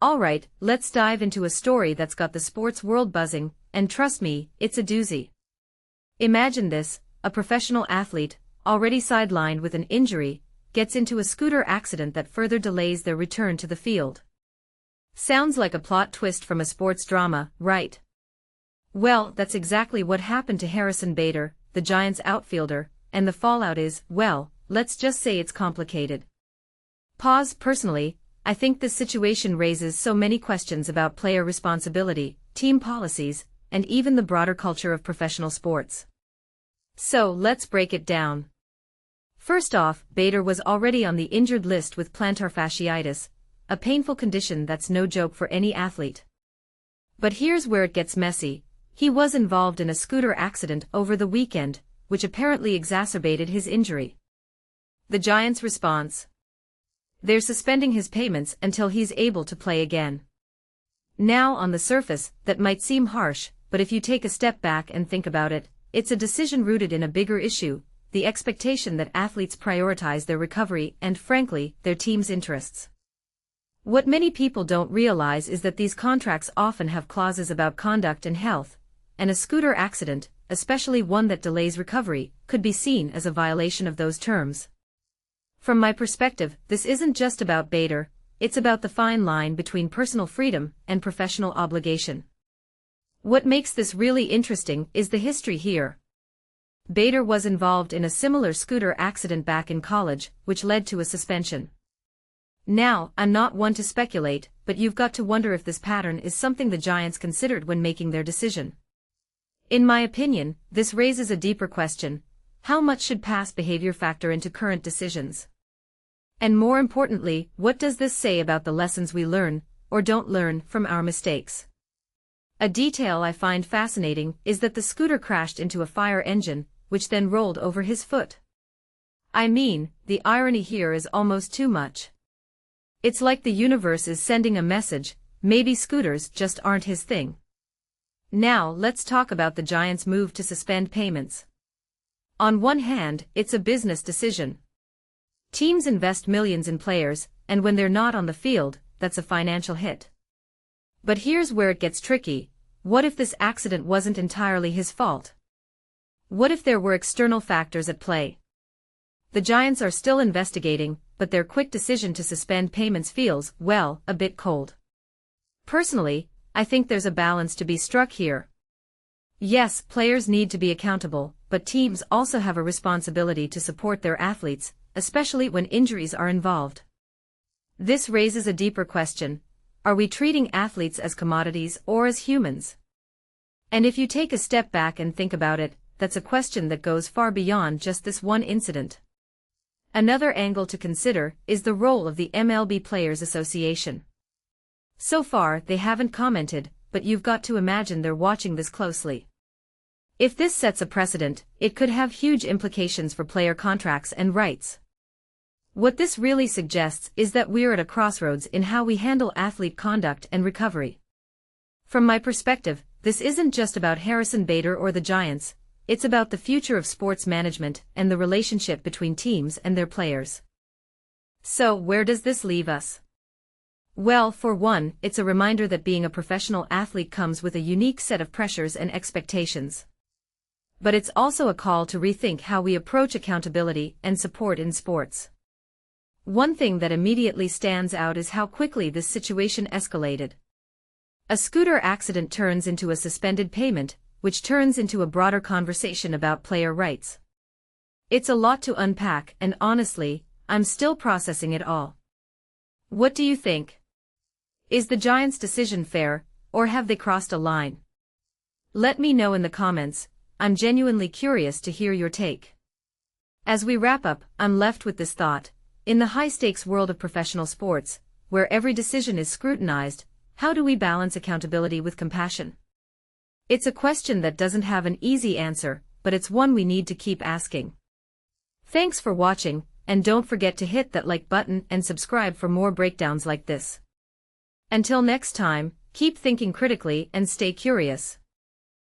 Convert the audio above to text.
Alright, let's dive into a story that's got the sports world buzzing, and trust me, it's a doozy. Imagine this, a professional athlete, already sidelined with an injury, gets into a scooter accident that further delays their return to the field. Sounds like a plot twist from a sports drama, right? Well, that's exactly what happened to Harrison Bader, the Giants outfielder, and the fallout is, well, let's just say it's complicated. Personally, I think this situation raises so many questions about player responsibility, team policies, and even the broader culture of professional sports. So let's break it down. First off, Bader was already on the injured list with plantar fasciitis, a painful condition that's no joke for any athlete. But here's where it gets messy. He was involved in a scooter accident over the weekend, which apparently exacerbated his injury. The Giants' response: they're suspending his payments until he's able to play again. Now, on the surface, that might seem harsh, but if you take a step back and think about it, it's a decision rooted in a bigger issue, the expectation that athletes prioritize their recovery and, frankly, their team's interests. What many people don't realize is that these contracts often have clauses about conduct and health, and a scooter accident, especially one that delays recovery, could be seen as a violation of those terms. From my perspective, this isn't just about Bader, it's about the fine line between personal freedom and professional obligation. What makes this really interesting is the history here. Bader was involved in a similar scooter accident back in college, which led to a suspension. Now, I'm not one to speculate, but you've got to wonder if this pattern is something the Giants considered when making their decision. In my opinion, this raises a deeper question: how much should past behavior factor into current decisions? And more importantly, what does this say about the lessons we learn, or don't learn, from our mistakes? A detail I find fascinating is that the scooter crashed into a fire engine, which then rolled over his foot. I mean, the irony here is almost too much. It's like the universe is sending a message: maybe scooters just aren't his thing. Now let's talk about the Giants' move to suspend payments. On one hand, it's a business decision. Teams invest millions in players, and when they're not on the field, that's a financial hit. But here's where it gets tricky: what if this accident wasn't entirely his fault? What if there were external factors at play? The Giants are still investigating, but their quick decision to suspend payments feels, well, a bit cold. Personally, I think there's a balance to be struck here. Yes, players need to be accountable, but teams also have a responsibility to support their athletes, especially when injuries are involved. This raises a deeper question: are we treating athletes as commodities or as humans? And if you take a step back and think about it, that's a question that goes far beyond just this one incident. Another angle to consider is the role of the MLB Players Association. So far, they haven't commented, but you've got to imagine they're watching this closely. If this sets a precedent, it could have huge implications for player contracts and rights. What this really suggests is that we're at a crossroads in how we handle athlete conduct and recovery. From my perspective, this isn't just about Harrison Bader or the Giants, it's about the future of sports management and the relationship between teams and their players. So, where does this leave us? Well, for one, it's a reminder that being a professional athlete comes with a unique set of pressures and expectations. But it's also a call to rethink how we approach accountability and support in sports. One thing that immediately stands out is how quickly this situation escalated. A scooter accident turns into a suspended payment, which turns into a broader conversation about player rights. It's a lot to unpack, and honestly, I'm still processing it all. What do you think? Is the Giants' decision fair, or have they crossed a line? Let me know in the comments. I'm genuinely curious to hear your take. As we wrap up, I'm left with this thought: in the high-stakes world of professional sports, where every decision is scrutinized, how do we balance accountability with compassion? It's a question that doesn't have an easy answer, but it's one we need to keep asking. Thanks for watching, and don't forget to hit that like button and subscribe for more breakdowns like this. Until next time, keep thinking critically and stay curious.